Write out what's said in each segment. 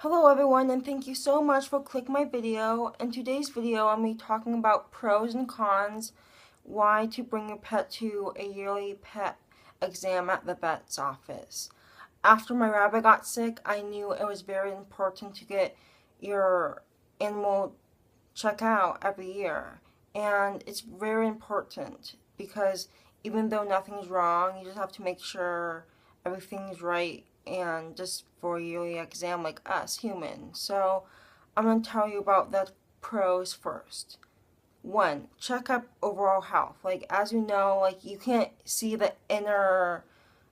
Hello everyone, and thank you so much for clicking my video. In today's video, I'm going to be talking about pros and cons, why to bring your pet to a yearly pet exam at the vet's office. After my rabbit got sick, I knew it was very important to get your animal checked out every year. And it's very important because even though nothing's wrong, you just have to make sure everything's right and just for a yearly exam like us humans. So I'm going to tell you about the pros first. One, check up overall health. Like as you know, like you can't see the inner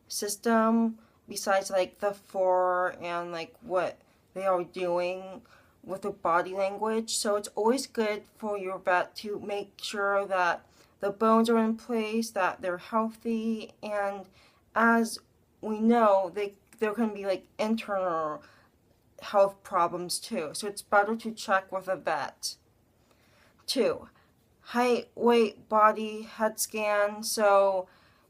system besides like the fur and like what they are doing with their body language. So it's always good for your vet to make sure that the bones are in place, that they're healthy, and as we know, there can be like internal health problems too. So it's better to check with a vet. Two, height, weight, body, head scan. So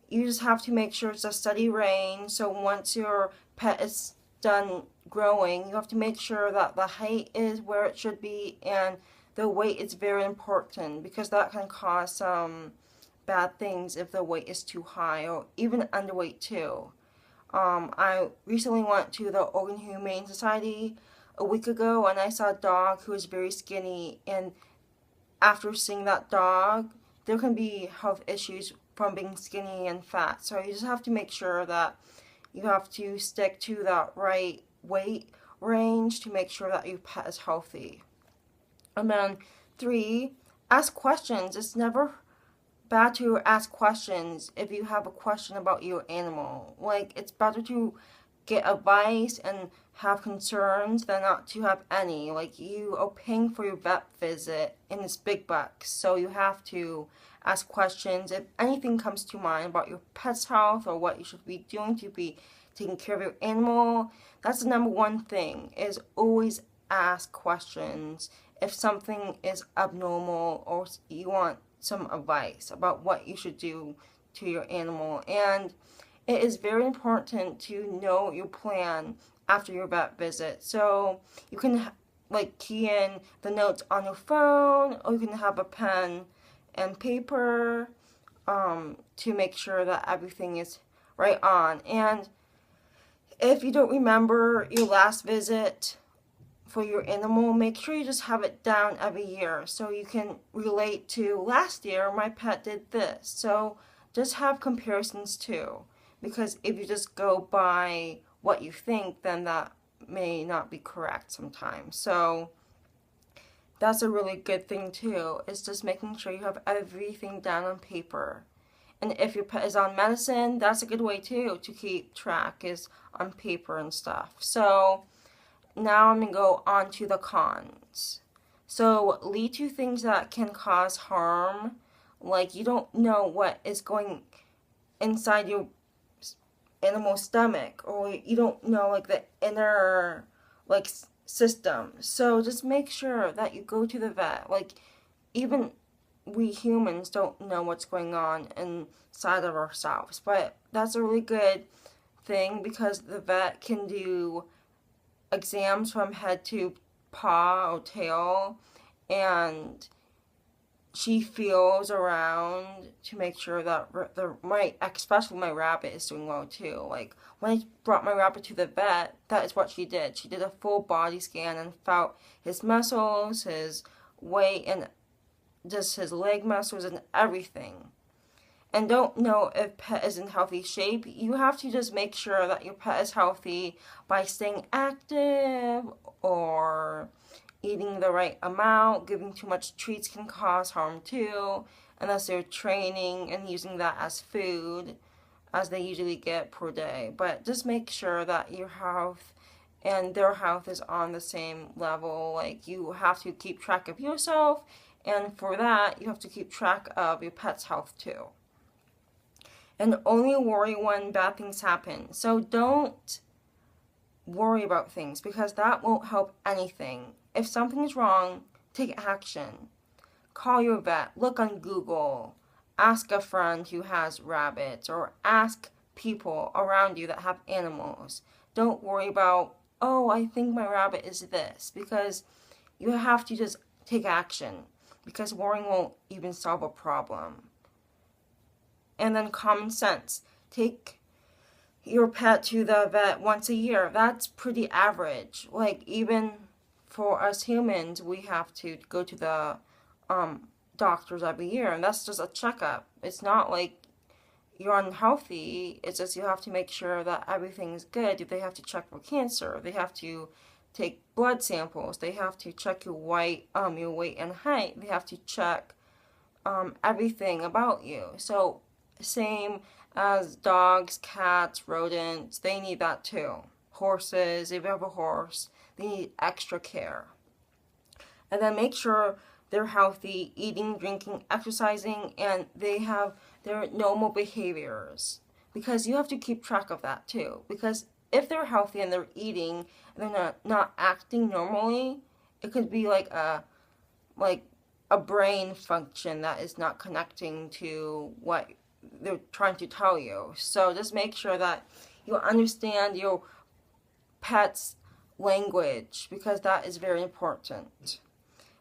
you just have to make sure it's a steady range. So once your pet is done growing, you have to make sure that the height is where it should be and the weight is very important because that can cause some bad things if the weight is too high or even underweight too. I recently went to the Oregon Humane Society a week ago and I saw a dog who was very skinny, and after seeing that dog, there can be health issues from being skinny and fat. So you just have to make sure that you have to stick to that right weight range to make sure that your pet is healthy. And then three, ask questions. It's never bad to ask questions if you have a question about your animal. Like, it's better to get advice and have concerns than not to have any. Like, you are paying for your vet visit and it's big bucks, so you have to ask questions if anything comes to mind about your pet's health or what you should be doing to be taking care of your animal. That's the number one thing, is always ask questions if something is abnormal or you want some advice about what you should do to your animal. And it is very important to know your plan after your vet visit. So you can like key in the notes on your phone, or you can have a pen and paper to make sure that everything is right on. And if you don't remember your last visit for your animal, make sure you just have it down every year so you can relate to last year my pet did this. So just have comparisons too, because if you just go by what you think, then that may not be correct sometimes. So that's a really good thing too, is just making sure you have everything down on paper. And if your pet is on medicine, that's a good way too to keep track, is on paper and stuff. So now I'm going to go on to the cons. So lead to things that can cause harm, like you don't know what is going inside your animal's stomach, or you don't know like the inner like system. So just make sure that you go to the vet. Like, even we humans don't know what's going on inside of ourselves, but that's a really good thing because the vet can do exams from head to paw or tail, and she feels around to make sure that especially my rabbit is doing well too. Like when I brought my rabbit to the vet, that is what she did. She did a full body scan and felt his muscles, his weight, and just his leg muscles and everything. And don't know if pet is in healthy shape. You have to just make sure that your pet is healthy by staying active or eating the right amount. Giving too much treats can cause harm too, unless they're training and using that as food, as they usually get per day. But just make sure that your health and their health is on the same level. Like, you have to keep track of yourself, and for that, you have to keep track of your pet's health too. And only worry when bad things happen. So don't worry about things because that won't help anything. If something is wrong, take action. Call your vet, look on Google, ask a friend who has rabbits, or ask people around you that have animals. Don't worry about oh, I think my rabbit is this, because you have to just take action, because worrying won't even solve a problem. And then common sense. Take your pet to the vet once a year. That's pretty average. Like, even for us humans, we have to go to the doctors every year, and that's just a checkup. It's not like you're unhealthy. It's just you have to make sure that everything's good. They have to check for cancer. They have to take blood samples. They have to check your weight and height. They have to check everything about you. So same as dogs, cats, rodents, they need that too. Horses, if you have a horse, they need extra care. And then make sure they're healthy, eating, drinking, exercising, and they have their normal behaviors. Because you have to keep track of that too. Because if they're healthy and they're eating and they're not acting normally, it could be like a brain function that is not connecting to what they're trying to tell you. So just make sure that you understand your pet's language, because that is very important.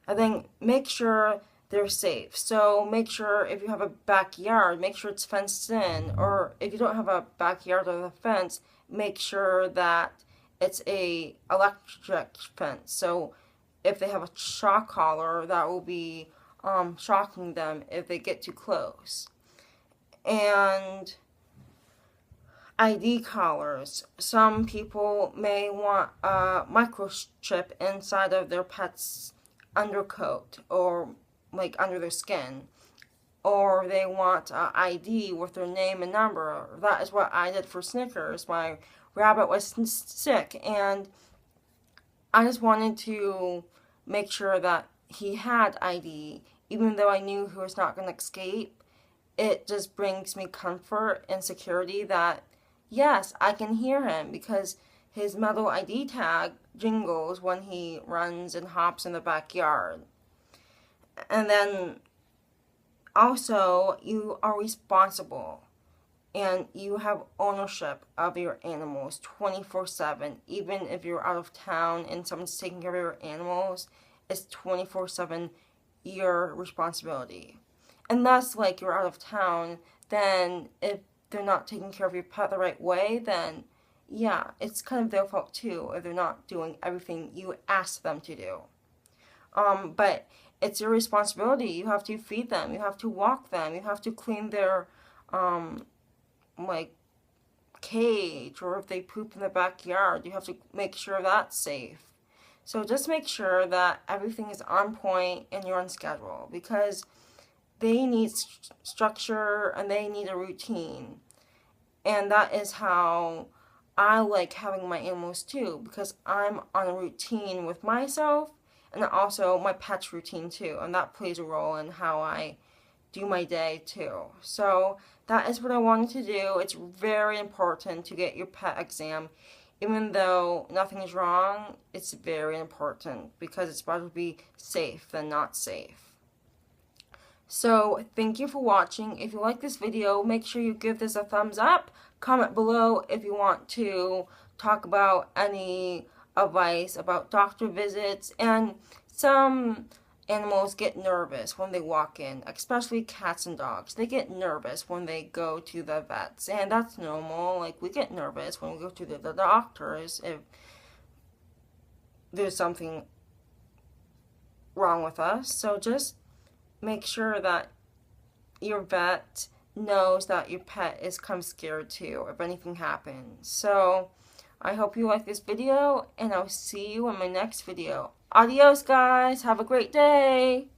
And then make sure they're safe. So make sure if you have a backyard, make sure it's fenced in. Or if you don't have a backyard or a fence, make sure that it's a electric fence. So if they have a shock collar, that will be shocking them if they get too close. And ID collars. Some people may want a microchip inside of their pet's undercoat or like under their skin, or they want an ID with their name and number. That is what I did for Snickers. My rabbit was sick, and I just wanted to make sure that he had ID, even though I knew he was not going to escape. It just brings me comfort and security that, yes, I can hear him, because his metal ID tag jingles when he runs and hops in the backyard. And then also, you are responsible and you have ownership of your animals 24/7. Even if you're out of town and someone's taking care of your animals, it's 24/7 your responsibility. Unless, like, you're out of town, then if they're not taking care of your pet the right way, then yeah, it's kind of their fault too if they're not doing everything you ask them to do. But it's your responsibility. You have to feed them, you have to walk them, you have to clean their like cage, or if they poop in the backyard, you have to make sure that's safe. So just make sure that everything is on point and you're on schedule, because they need structure and they need a routine. And that is how I like having my animals too, because I'm on a routine with myself and also my pet's routine too. And that plays a role in how I do my day too. So that is what I wanted to do. It's very important to get your pet exam. Even though nothing is wrong, it's very important because it's better to be safe than not safe. So thank you for watching. If you like this video, make sure you give this a thumbs up. Comment below if you want to talk about any advice about doctor visits. And some animals get nervous when they walk in, especially cats and dogs. They get nervous when they go to the vets, and that's normal. Like, we get nervous when we go to the doctors if there's something wrong with us. So just make sure that your vet knows that your pet is kind of scared too if anything happens. So I hope you like this video, and I'll see you in my next video. Adios, guys. Have a great day.